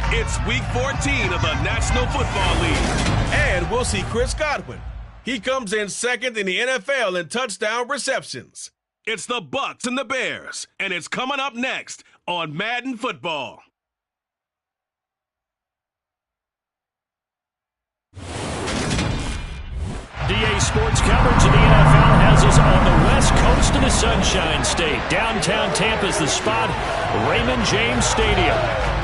It's Week 14 of the National Football League. And we'll see Chris Godwin. He comes in second in the NFL in touchdown receptions. It's the Bucs and the Bears, and it's coming up next on Madden Football. DA Sports coverage of the NFL has us on the west coast of the Sunshine State. Downtown Tampa's the spot, Raymond James Stadium.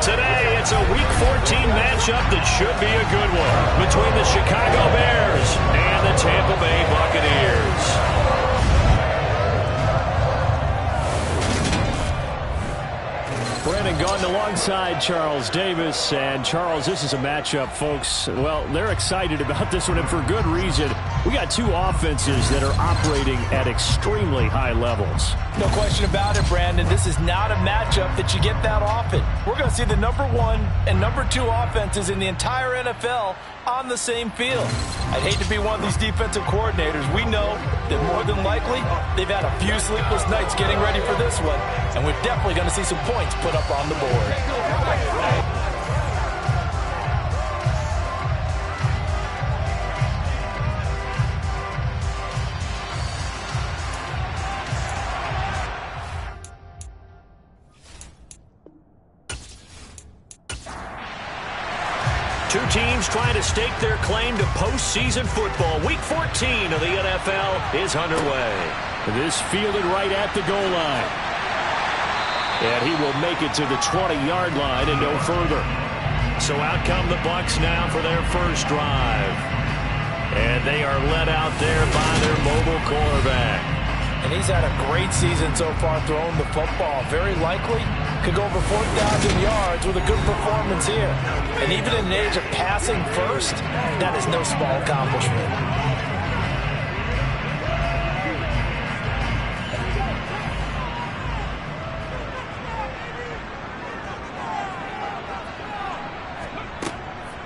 Today, it's a Week 14 matchup that should be a good one between the Chicago Bears and the Tampa Bay Buccaneers. Brandon Gaudin alongside Charles Davis. And Charles, this is a matchup, folks. Well, they're excited about this one, and for good reason. We got two offenses that are operating at extremely high levels. No question about it, Brandon. This is not a matchup that you get that often. We're going to see the number one and number two offenses in the entire NFL on the same field. I'd hate to be one of these defensive coordinators. We know that more than likely they've had a few sleepless nights getting ready for this one, and we're definitely going to see some points put up on the board. Two teams trying to stake their claim to postseason football. Week 14 of the NFL is underway. This fielded right at the goal line. And he will make it to the 20-yard line and no further. So out come the Bucs now for their first drive. And they are led out there by their mobile quarterback. And he's had a great season so far throwing the football. Very likely could go over 4,000 yards with a good performance here. And even in an age of passing first, that is no small accomplishment.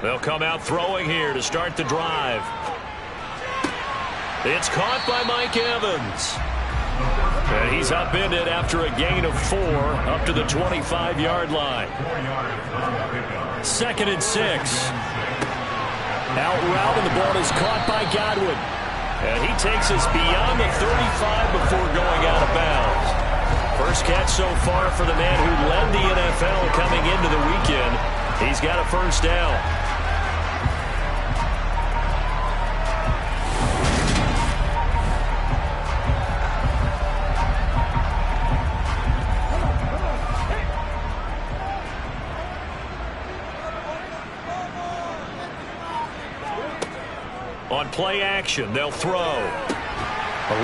They'll come out throwing here to start the drive. It's caught by Mike Evans. And he's upended after a gain of 4 up to the 25-yard line. 2nd and 6. Out route, and the ball is caught by Godwin. And he takes us beyond the 35 before going out of bounds. First catch so far for the man who led the NFL coming into the weekend. He's got a first down. On play action, they'll throw.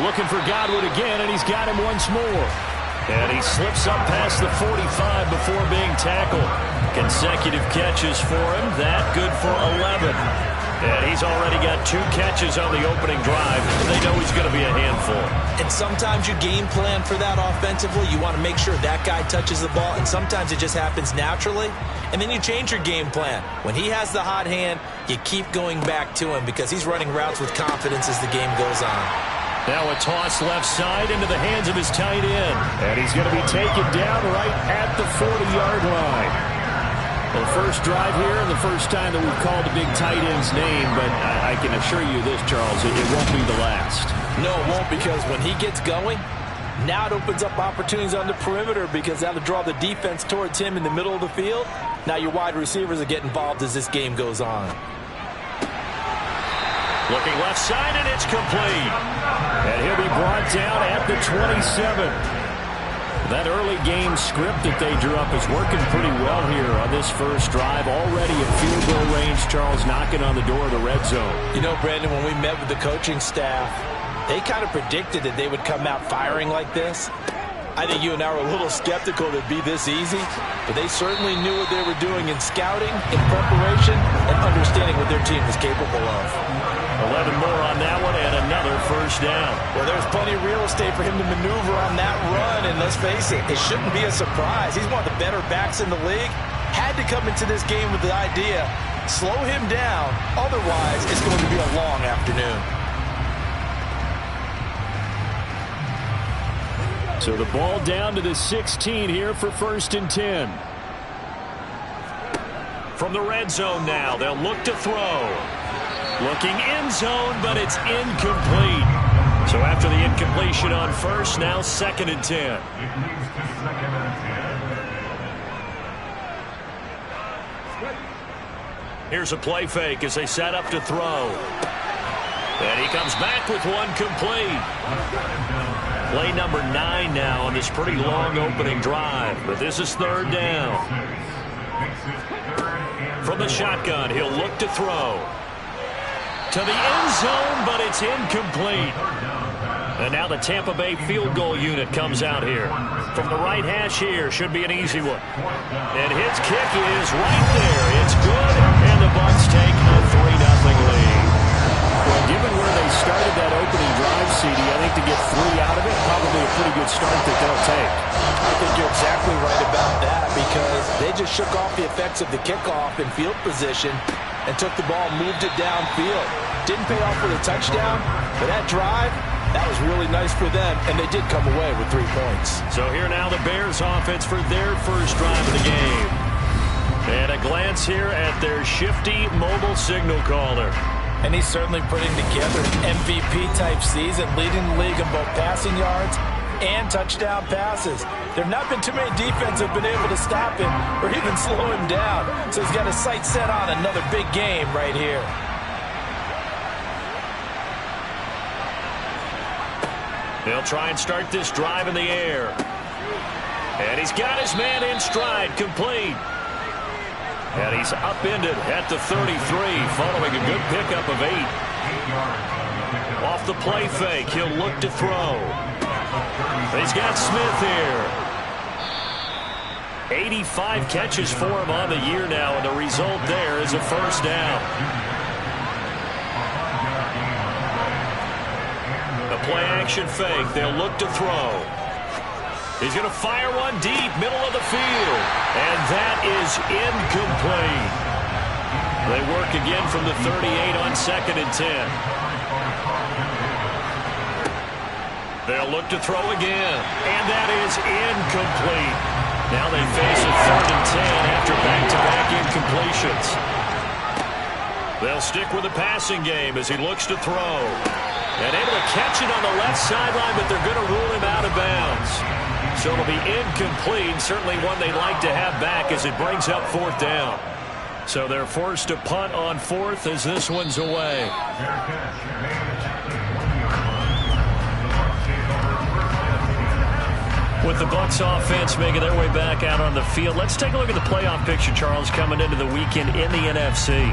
Looking for Godwin again, and he's got him once more. And he slips up past the 45 before being tackled. Consecutive catches for him. That good for 11. And he's already got 2 catches on the opening drive. They know he's going to be a handful. And sometimes you game plan for that offensively. You want to make sure that guy touches the ball, and sometimes it just happens naturally. And then you change your game plan. When he has the hot hand, you keep going back to him because he's running routes with confidence as the game goes on. Now a toss left side into the hands of his tight end. And he's going to be taken down right at the 40-yard line. Well, first drive here and the first time that we've called a big tight end's name, but I can assure you this, Charles, it won't be the last. No, it won't, because when he gets going, now it opens up opportunities on the perimeter because that'll draw the defense towards him in the middle of the field. Now your wide receivers will get involved as this game goes on. Looking left side, and it's complete. And he'll be brought down at the 27. That early game script that they drew up is working pretty well here on this first drive. Already at field goal range, Charles knocking on the door of the red zone. You know, Brandon, when we met with the coaching staff, they kind of predicted that they would come out firing like this. I think you and I were a little skeptical that it'd be this easy, but they certainly knew what they were doing in scouting, in preparation, and understanding what their team was capable of. 11 more on that one and another first down. Well, there's plenty of real estate for him to maneuver on that run, and let's face it, it shouldn't be a surprise. He's one of the better backs in the league. Had to come into this game with the idea, slow him down, otherwise it's going to be a long afternoon. So the ball down to the 16 here for 1st and 10. From the red zone now, they'll look to throw. Looking end zone, but it's incomplete. So after the incompletion on first, now 2nd and 10. Here's a play fake as they set up to throw. And he comes back with one complete. Play number 9 now on this pretty long opening drive. But this is 3rd down. From the shotgun, he'll look to throw. To the end zone, but it's incomplete. And now the Tampa Bay field goal unit comes out here. From the right hash here, should be an easy one. And his kick is right there. It's good, and the Bucs take a 3-0 lead. Well, given where they started that opening drive, CD, I think to get 3 out of it, probably a pretty good start that they'll take. I think you're exactly right about that because they just shook off the effects of the kickoff in field position and took the ball and moved it downfield. Didn't pay off with a touchdown, but that drive, that was really nice for them, and they did come away with 3 points. So here now the Bears offense for their first drive of the game. And a glance here at their shifty mobile signal caller. And he's certainly putting together an MVP-type season, leading the league in both passing yards and touchdown passes. There have not been too many defenses that have been able to stop him or even slow him down. So he's got his sights set on another big game right here. They'll try and start this drive in the air. And he's got his man in stride, complete. And he's upended at the 33, following a good pickup of 8. Off the play fake, he'll look to throw. He's got Smith here. 85 catches for him on the year now, and the result there is a first down. A play-action fake, they'll look to throw. He's going to fire one deep, middle of the field. And that is incomplete. They work again from the 38 on 2nd and 10. They'll look to throw again. And that is incomplete. Now they face a 3rd and 10 after back-to-back incompletions. They'll stick with the passing game as he looks to throw. And able to catch it on the left sideline, but they're going to rule him out of bounds. So it'll be incomplete, certainly one they'd like to have back as it brings up 4th down. So they're forced to punt on 4th as this one's away. With the Bucs offense making their way back out on the field, let's take a look at the playoff picture, Charles, coming into the weekend in the NFC.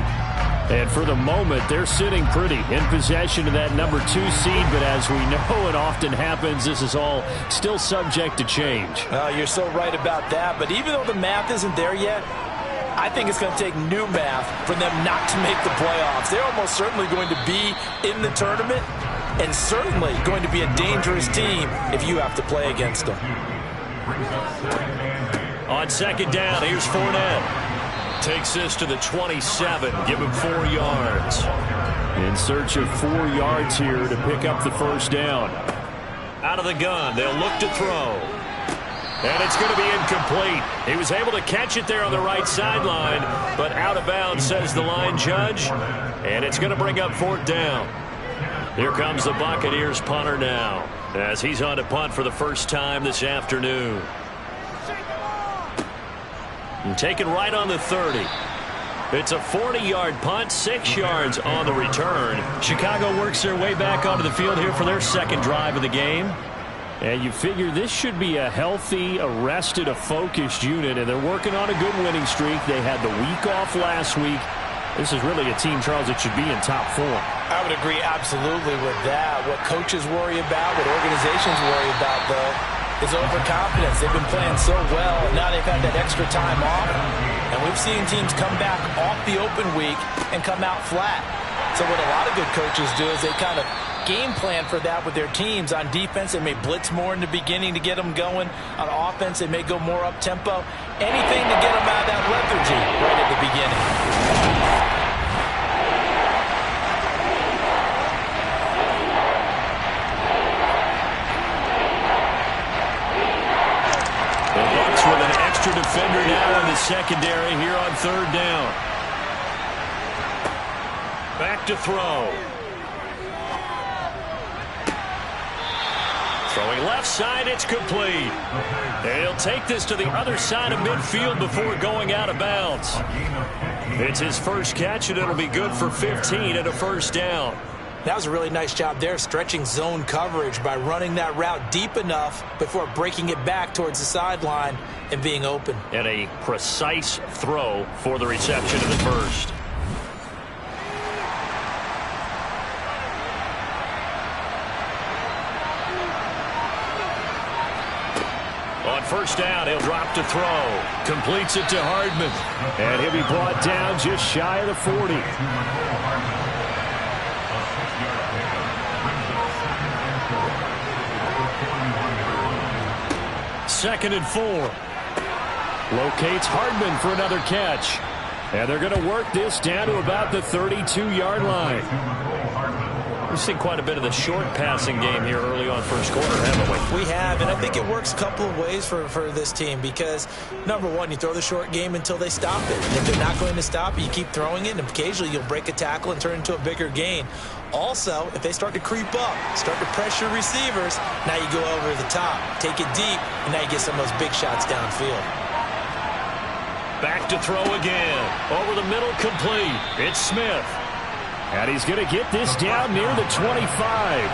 And for the moment, they're sitting pretty in possession of that number 2 seed. But as we know it often happens, this is all still subject to change. You're so right about that. But even though the math isn't there yet, I think it's going to take new math for them not to make the playoffs. They're almost certainly going to be in the tournament and certainly going to be a dangerous team if you have to play against them. On 2nd down, here's Fournette. Takes this to the 27, give him 4 yards. In search of 4 yards here to pick up the first down. Out of the gun, they'll look to throw. And it's going to be incomplete. He was able to catch it there on the right sideline, but out of bounds, says the line judge. And it's going to bring up 4th down. Here comes the Buccaneers punter now, as he's on to punt for the first time this afternoon. And taken right on the 30. It's a 40-yard punt, 6 yards on the return. Chicago works their way back onto the field here for their 2nd drive of the game. And you figure this should be a healthy, a rested, a focused unit, and they're working on a good winning streak. They had the week off last week. This is really a team, Charles, that should be in top form. I would agree absolutely with that. What coaches worry about, what organizations worry about, though, is overconfidence. They've been playing so well, and now they've had that extra time off. And we've seen teams come back off the open week and come out flat. So what a lot of good coaches do is they kind of game plan for that with their teams. On defense, they may blitz more in the beginning to get them going. On offense, they may go more up-tempo. Anything to get them out of that lethargy right at the beginning. With an extra defender now in the secondary here on third down. Back to throw. Throwing left side, it's complete. And he'll take this to the other side of midfield before going out of bounds. It's his first catch, and it'll be good for 15 and a first down. That was a really nice job there, stretching zone coverage by running that route deep enough before breaking it back towards the sideline and being open. And a precise throw for the reception of the first. On first down, he'll drop to throw. Completes it to Hardman. And he'll be brought down just shy of the 40. Second and 4. Locates Hardman for another catch. And they're going to work this down to about the 32-yard line. We've seen quite a bit of the short passing game here early on first quarter, haven't we? We have, and I think it works a couple of ways for this team because, number one, you throw the short game until they stop it. And if they're not going to stop it, you keep throwing it, and occasionally you'll break a tackle and turn it into a bigger gain. Also, if they start to creep up, start to pressure receivers, now you go over the top, take it deep, and now you get some of those big shots downfield. Back to throw again. Over the middle, complete. It's Smith. And he's going to get this down near the 25.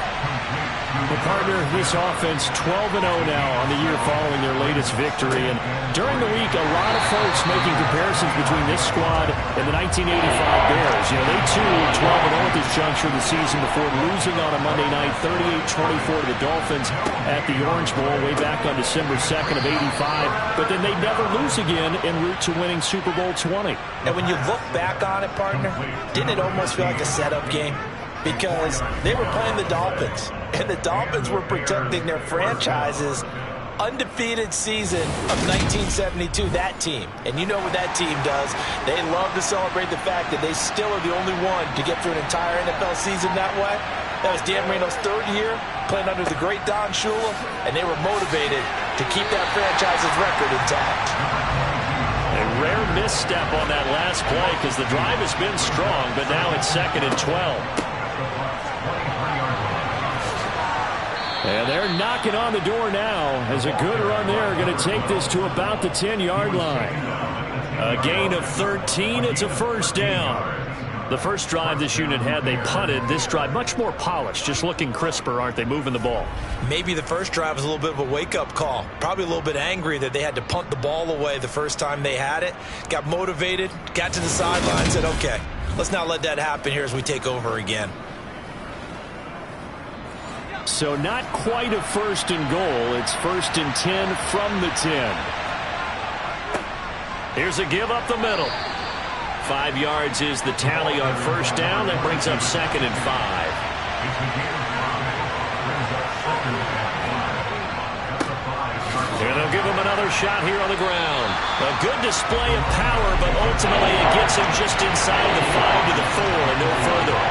The partner, this offense 12-0 now on the year following their latest victory. And during the week, a lot of folks making comparisons between this squad and the 1985 Bears. You know, they too were 12-0 at this juncture of the season before losing on a Monday night 38-24 to the Dolphins at the Orange Bowl way back on December 2nd of 85. But then they'd never lose again en route to winning Super Bowl 20. And when you look back on it, partner, didn't it almost feel like a setup game? Because they were playing the Dolphins, and the Dolphins were protecting their franchise's undefeated season of 1972, that team. And you know what that team does. They love to celebrate the fact that they still are the only one to get through an entire NFL season that way. That was Dan Marino's third year, playing under the great Don Shula, and they were motivated to keep that franchise's record intact. A rare misstep on that last play because the drive has been strong, but now it's 2nd and 12. And they're knocking on the door now as a good run there going to take this to about the 10-yard line. A gain of 13. It's a first down. The first drive this unit had, they punted. This drive, much more polished, just looking crisper, aren't they, moving the ball? Maybe the first drive was a little bit of a wake-up call. Probably a little bit angry that they had to punt the ball away the first time they had it. Got motivated, got to the sideline, said, okay, let's not let that happen here as we take over again. So not quite a first and goal. It's 1st and 10 from the 10. Here's a give up the middle. 5 yards is the tally on first down. That brings up 2nd and 5. And they'll give him another shot here on the ground. A good display of power, but ultimately it gets him just inside the 5 to the 4 and no further.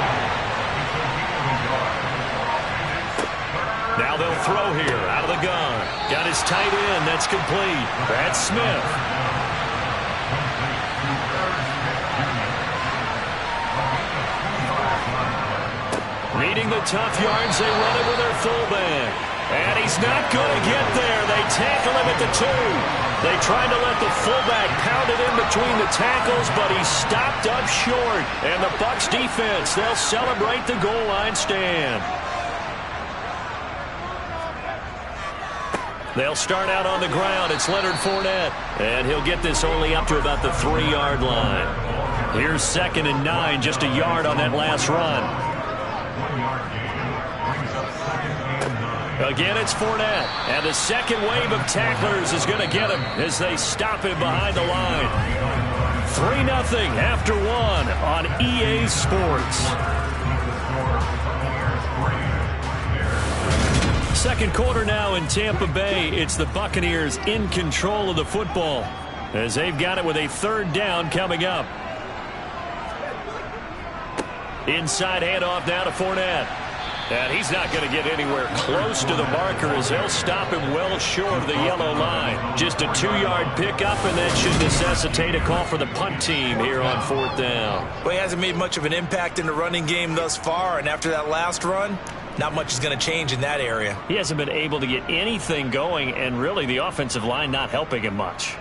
Now they'll throw here out of the gun. Got his tight end. That's complete. That's Smith. Needing the tough yards, they run it with their fullback. And he's not going to get there. They tackle him at the 2. They tried to let the fullback pound it in between the tackles, but he stopped up short. And the Bucs defense, they'll celebrate the goal line stand. They'll start out on the ground. It's Leonard Fournette. And he'll get this only up to about the 3-yard line. Here's 2nd and 9, just a yard on that last run. Again, it's Fournette. And the second wave of tacklers is going to get him as they stop him behind the line. 3-0 after 1 on EA Sports. Second quarter now in Tampa Bay. It's the Buccaneers in control of the football as they've got it with a 3rd down coming up. Inside handoff now to Fournette. And he's not going to get anywhere close to the marker as they'll stop him well short of the yellow line. Just a 2-yard pickup, and that should necessitate a call for the punt team here on 4th down. Well, he hasn't made much of an impact in the running game thus far, and after that last run, not much is going to change in that area. He hasn't been able to get anything going, and really the offensive line not helping him much.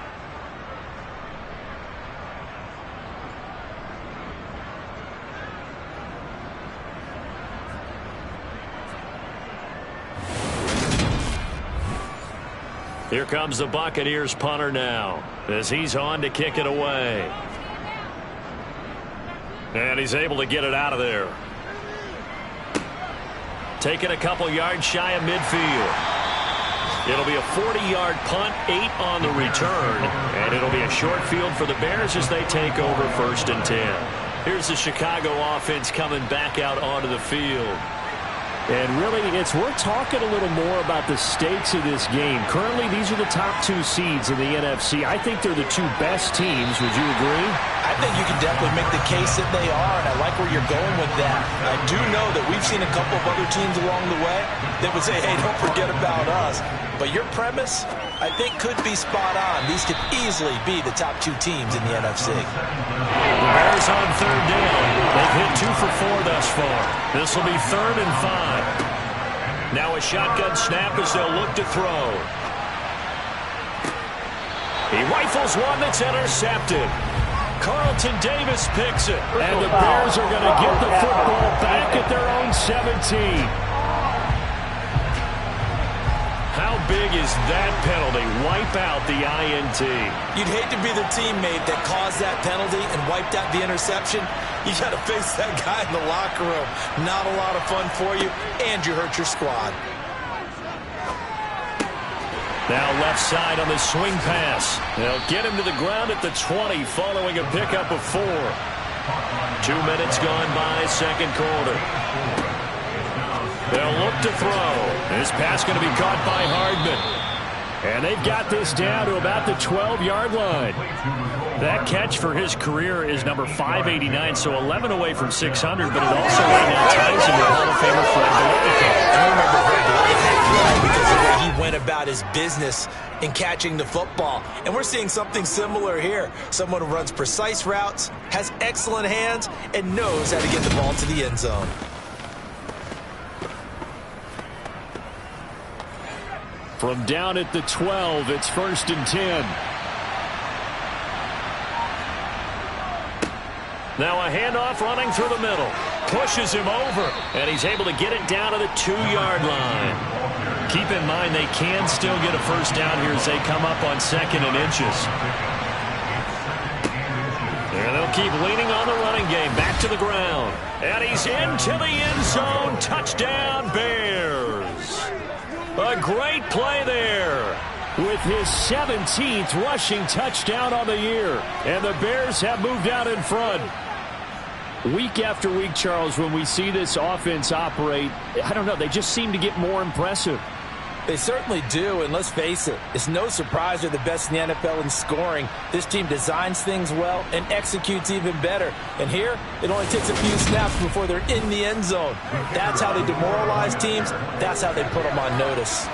Here comes the Buccaneers punter now as he's on to kick it away. And he's able to get it out of there. Taking a couple yards shy of midfield. It'll be a 40-yard punt, 8 on the return. And it'll be a short field for the Bears as they take over 1st and 10. Here's the Chicago offense coming back out onto the field. And really, it's worth talking a little more about the stakes of this game. Currently, these are the top 2 seeds in the NFC. I think they're the 2 best teams. Would you agree? I think you can definitely make the case that they are, and I like where you're going with that. I do know that we've seen a couple of other teams along the way that would say, hey, don't forget about us. But your premise, I think, could be spot on. These could easily be the top 2 teams in the NFC. The Bears on 3rd down. They've hit 2 for 4 thus far. This will be 3rd and 5. Now a shotgun snap as they'll look to throw. He rifles one that's intercepted. Carlton Davis picks it. And the Bears are going to get the football back at their own 17. How big is that penalty? Wipe out the INT. You'd hate to be the teammate that caused that penalty and wiped out the interception. You got to face that guy in the locker room. Not a lot of fun for you, and you hurt your squad. Now left side on the swing pass. They'll get him to the ground at the 20 following a pickup of 4. 2 minutes gone by, 2nd quarter. They'll look to throw. This pass going to be caught by Hardman. And they've got this down to about the 12-yard line. That catch for his career is number 589, so 11 away from 600, but it also right now ties him with Hall of Famer Fred Biletnikoff. I remember Fred Biletnikoff because of the way he went about his business in catching the football. And we're seeing something similar here. Someone who runs precise routes, has excellent hands, and knows how to get the ball to the end zone. From down at the 12, it's 1st and 10. Now a handoff running through the middle. Pushes him over, and he's able to get it down to the 2-yard line. Keep in mind they can still get a 1st down here as they come up on 2nd and inches. And they'll keep leaning on the running game. Back to the ground. And he's into the end zone. Touchdown, Bears. A great play there. With his 17th rushing touchdown on the year. And the Bears have moved out in front. Week after week, Charles, when we see this offense operate, I don't know, they just seem to get more impressive. They certainly do, and let's face it, it's no surprise they're the best in the NFL in scoring. This team designs things well and executes even better. And here, it only takes a few snaps before they're in the end zone. That's how they demoralize teams. That's how they put them on notice.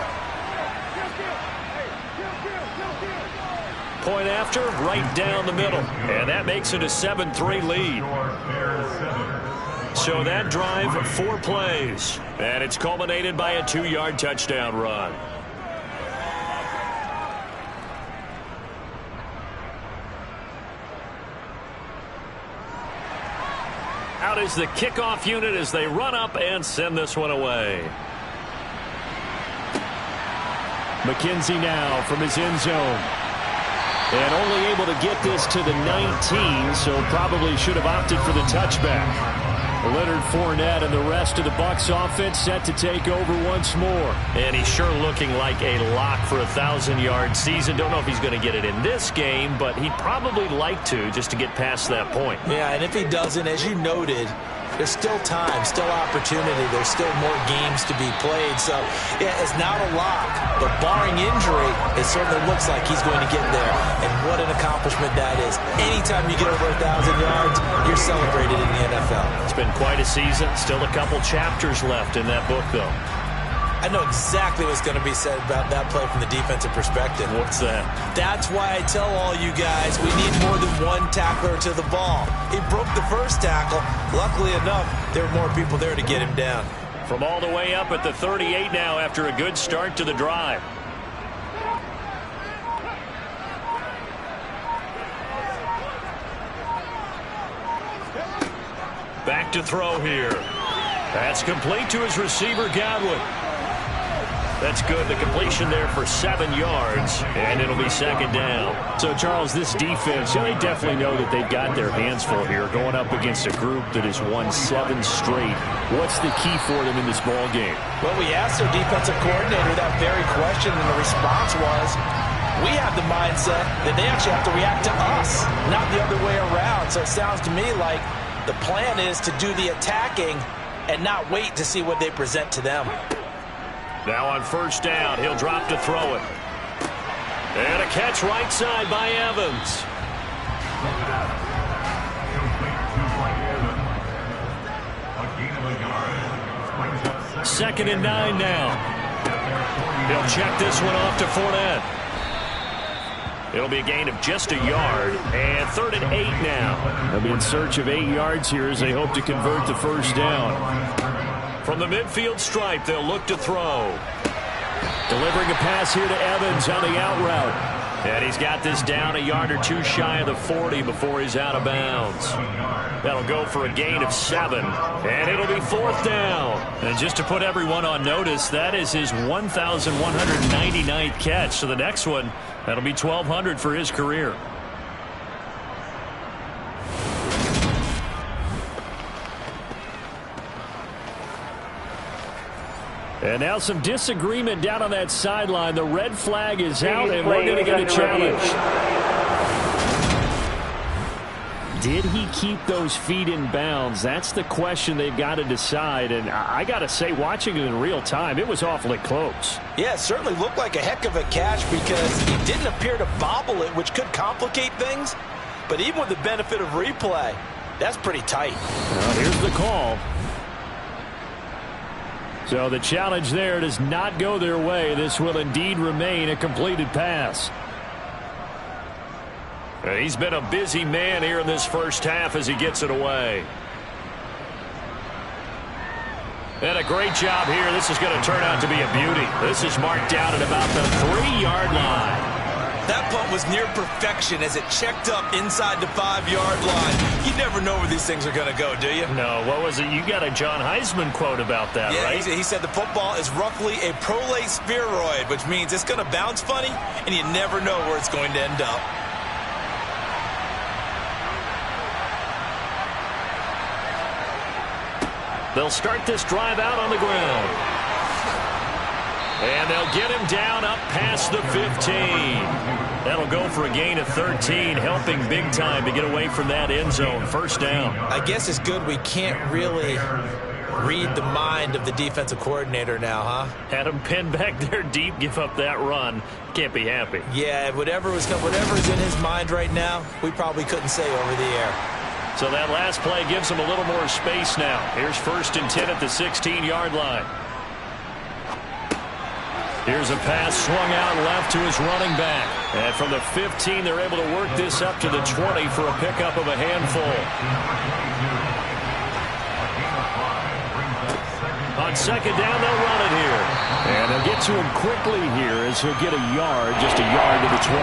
Point after, right down the middle. And that makes it a 7-3 lead. So that drive, 4 plays. And it's culminated by a 2-yard touchdown run. Out is the kickoff unit as they run up and send this one away. McKenzie now from his end zone. And only able to get this to the 19, so probably should have opted for the touchback. Leonard Fournette and the rest of the Bucs offense set to take over once more. And he's sure looking like a lock for a 1,000-yard season. Don't know if he's going to get it in this game, but he'd probably like to just to get past that point. Yeah, and if he doesn't, as you noted, there's still time, still opportunity. There's still more games to be played. So, yeah, it's not a lock, but barring injury, it certainly looks like he's going to get there. And what an accomplishment that is. Anytime you get over 1,000 yards, you're celebrated in the NFL. It's been quite a season. Still a couple chapters left in that book, though. I know exactly what's going to be said about that play from the defensive perspective. What's that? That's why I tell all you guys we need more than one tackler to the ball. He broke the first tackle. Luckily enough, there were more people there to get him down. From all the way up at the 38 now after a good start to the drive. Back to throw here. That's complete to his receiver, Godwin. That's good. The completion there for 7 yards, and it'll be second down. So, Charles, this defense, they definitely know that they've got their hands full here, going up against a group that has won 7 straight. What's the key for them in this ball game? Well, we asked their defensive coordinator that very question, and the response was, we have the mindset that they actually have to react to us, not the other way around. So it sounds to me like the plan is to do the attacking and not wait to see what they present to them. Now on first down, he'll drop to throw it. And a catch right side by Evans. Second and 9 now. He'll check this one off to Fournette. It'll be a gain of just a yard, and 3rd and 8 now. They'll be in search of 8 yards here as they hope to convert the first down. From the midfield stripe, they'll look to throw. Delivering a pass here to Evans on the out route. And he's got this down a yard or 2 shy of the 40 before he's out of bounds. That'll go for a gain of 7, and it'll be 4th down. And just to put everyone on notice, that is his 1,199th catch. So the next one, that'll be 1,200 for his career. And now some disagreement down on that sideline. The red flag is out, and we're going to get a challenge. Did he keep those feet in bounds? That's the question they've got to decide. And I got to say, watching it in real time, it was awfully close. Yeah, it certainly looked like a heck of a catch because he didn't appear to bobble it, which could complicate things. But even with the benefit of replay, that's pretty tight. Well, here's the call. So the challenge there does not go their way. This will indeed remain a completed pass. And he's been a busy man here in this first half as he gets it away. And a great job here. This is going to turn out to be a beauty. This is marked down at about the 3-yard line. That punt was near perfection as it checked up inside the 5-yard line. You never know where these things are going to go, do you? No, what was it? You got a John Heisman quote about that, yeah, right? He said the football is roughly a prolate spheroid, which means it's going to bounce funny, and you never know where it's going to end up. They'll start this drive out on the ground. And they'll get him down up past the 15. That'll go for a gain of 13, helping big time to get away from that end zone. First down. I guess it's good we can't really read the mind of the defensive coordinator now, huh? Had him pinned back there deep, give up that run. Can't be happy. Yeah, whatever's in his mind right now, we probably couldn't say over the air. So that last play gives him a little more space now. Here's 1st and 10 at the 16-yard line. Here's a pass swung out left to his running back. And from the 15, they're able to work this up to the 20 for a pickup of a handful. On second down, they'll run it here. And they'll get to him quickly here as he'll get a yard, just a yard to the 22.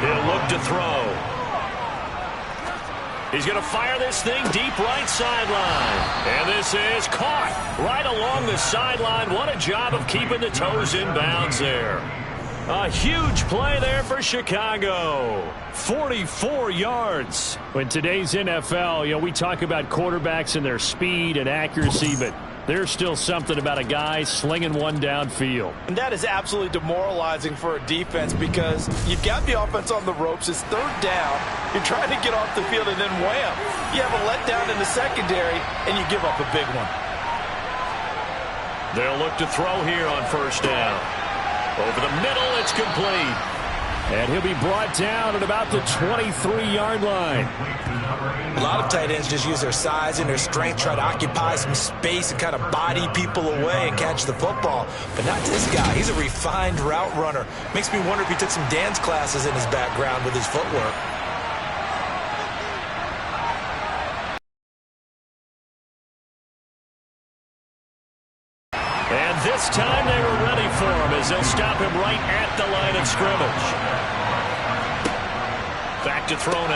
He'll look to throw. He's going to fire this thing deep right sideline. And this is caught right along the sideline. What a job of keeping the toes in bounds there. A huge play there for Chicago. 44 yards. In today's NFL, we talk about quarterbacks and their speed and accuracy, but There's still something about a guy slinging one downfield. And that is absolutely demoralizing for a defense because you've got the offense on the ropes. It's third down. You're trying to get off the field, and then wham, you have a letdown in the secondary, and you give up a big one. They'll look to throw here on first down. Over the middle, it's complete. And he'll be brought down at about the 23-yard line. A lot of tight ends just use their size and their strength, try to occupy some space and kind of body people away and catch the football. But not this guy. He's a refined route runner. Makes me wonder if he took some dance classes in his background with his footwork. And this time they were ready for him as they'll stop him right at the line of scrimmage. Back to throw now.